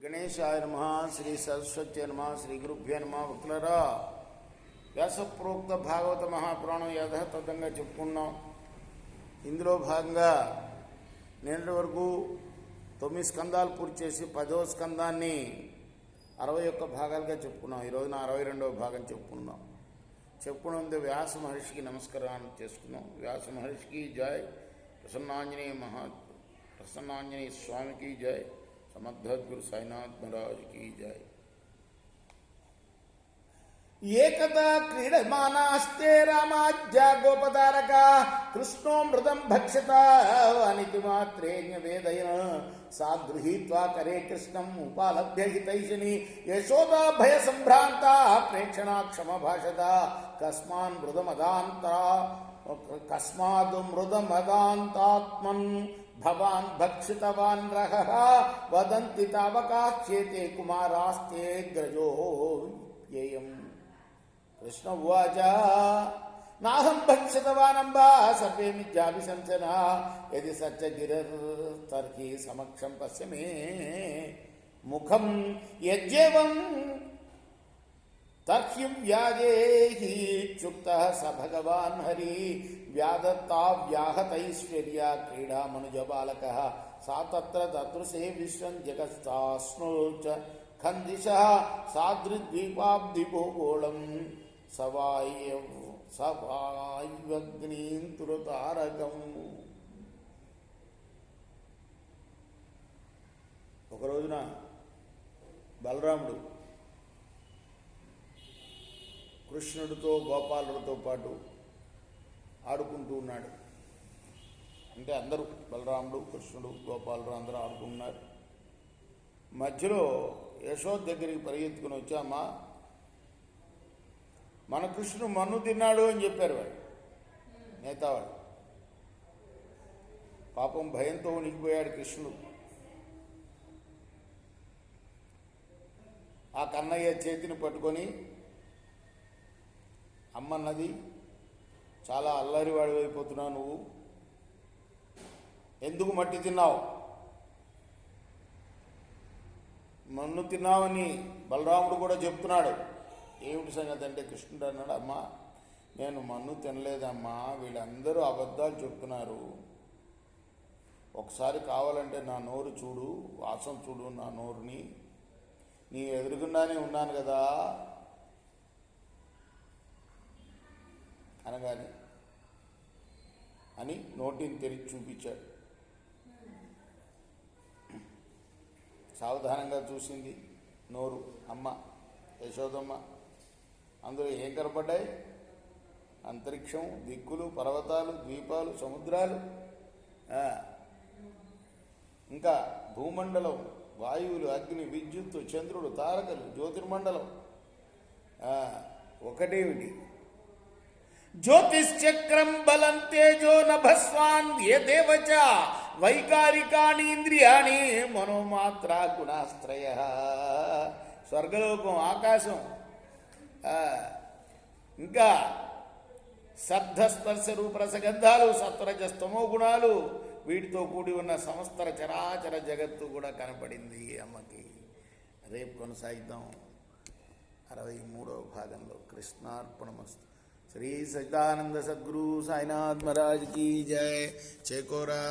గణేశాయ నమః. శ్రీ సరస్వత్యై నమః. శ్రీ గురుభ్యో నమః. భక్తులరా, వ్యాసప్రోక్త భాగవత మహాపురాణం యథాతథంగా చెప్పుకున్నాం. ఇందులో భాగంగా నేటి వరకు 9 స్కందాలు పూర్తి చేసి 10వ స్కందాన్ని 61 భాగాలుగా చెప్పుకున్నాం. ఈరోజున 62వ భాగం చెప్పుకునే ముందు వ్యాస మహర్షికి నమస్కారాన్ని చేసుకున్నాం. వ్యాస మహర్షికి జై. ప్రసన్నాంజనేయ స్వామికి జై. సమర్థద్గురు సాయినాథ్ మహారాజ్ की जय. ఏకదా క్రీడమానాస్తే రామాజ్ఞా గోపదారక కృష్ణో మృదం భక్షత అనితి మాత్రేణ్య వేదయన సా గృహీత్వా కరే కృష్ణం ఉపాలభ్య హితైషిని యశోదా భయ సంభ్రాంత ప్రేక్షణా క్షమ భాషత కస్మాద్ మృదమదాంతాత్మన్ భవాన్ భక్షితవాన్ రహః వదంతి తావకాచ్యేతే కుమారాస్తే గ్రజో వ్యయం. కృష్ణ ఉవాచ నాహం భక్షితవానంబా సర్వే మిథ్యాభిశంసన యది సత్యగిరిర్తర్హి సమక్షం పశ్య మే ముఖం యజ్జేవం తర్హ్యం వ్యాజేహిచ్యుక్తః స భగవాన్ హరి వ్యాదత్తా వ్యాహతైశ్వర్య క్రీడామనుజ బాలకః సా తత్ర తదృశే విశ్వం జగత్సాస్నోచ ఖందిశః సాదృద్వీపాబ్ధిభూగోళం సవాయువగ్నీంతురతారకం. ఒక రోజున బలరాముడు కృష్ణుడితో గోపాలుడితో పాటు ఆడుకుంటూ ఉన్నాడు. అంటే అందరూ బలరాముడు, కృష్ణుడు, గోపాలుడు అందరూ ఆడుకుంటున్నారు. మధ్యలో యశోద దగ్గరికి పరిగెత్తుకుని వచ్చామా, మన కృష్ణుడు మన్ను తిన్నాడు అని చెప్పారు వాడు, నేతా వాడు. పాపం భయంతో ఉనికిపోయాడు కృష్ణుడు. ఆ కన్నయ్య చేతిని పట్టుకొని అమ్మన్నది, చాలా అల్లరివాడి అయిపోతున్నావు నువ్వు, ఎందుకు మట్టి తిన్నావు, మన్ను తిన్నావని బలరాముడు కూడా చెప్తున్నాడు. ఏమిటి సంగతి అంటే కృష్ణుడు అన్నాడు, అమ్మా నేను మన్ను తినలేదమ్మా, వీళ్ళందరూ అబద్ధాలు చెప్తున్నారు. ఒకసారి కావాలంటే నా నోరు చూడు, వాసన చూడు నా నోరుని, నీ ఎదురుగుండానే ఉన్నాను కదా అనగానే అని నోటిని తెరిచి చూపించాడు. సావధానంగా చూసింది నోరు అమ్మ యశోదమ్మ. అందులో ఏం కనపడ్డాయి? అంతరిక్షం, దిక్కులు, పర్వతాలు, ద్వీపాలు, సముద్రాలు, ఇంకా భూమండలం, వాయువులు, అగ్ని, విద్యుత్తు, చంద్రుడు, తారకలు, జ్యోతిర్మండలం. ఒకటేమిటి, జ్యోతిశ్చక్రం బలం తేజో నభస్వాన్ ఏ దేవచ వైకారికాణి ఇంద్రియాణి మనోమాత్ర గుణాశ్రయ. స్వర్గలోకం, ఆకాశం, ఇంకా శబ్దస్పర్శ రూపరసగంధాలు, సత్వరజస్తమో గుణాలు, వీటితో కూడి ఉన్న సమస్త చరాచర జగత్తు కూడా కనపడింది అమ్మకి. రేపు కొనసాగిద్దాం 63వ భాగంలో. కృష్ణార్పణమస్తు. श्री सच्चिदानंद सद्गुरु साईनाथ महाराज की जय. चेकोरा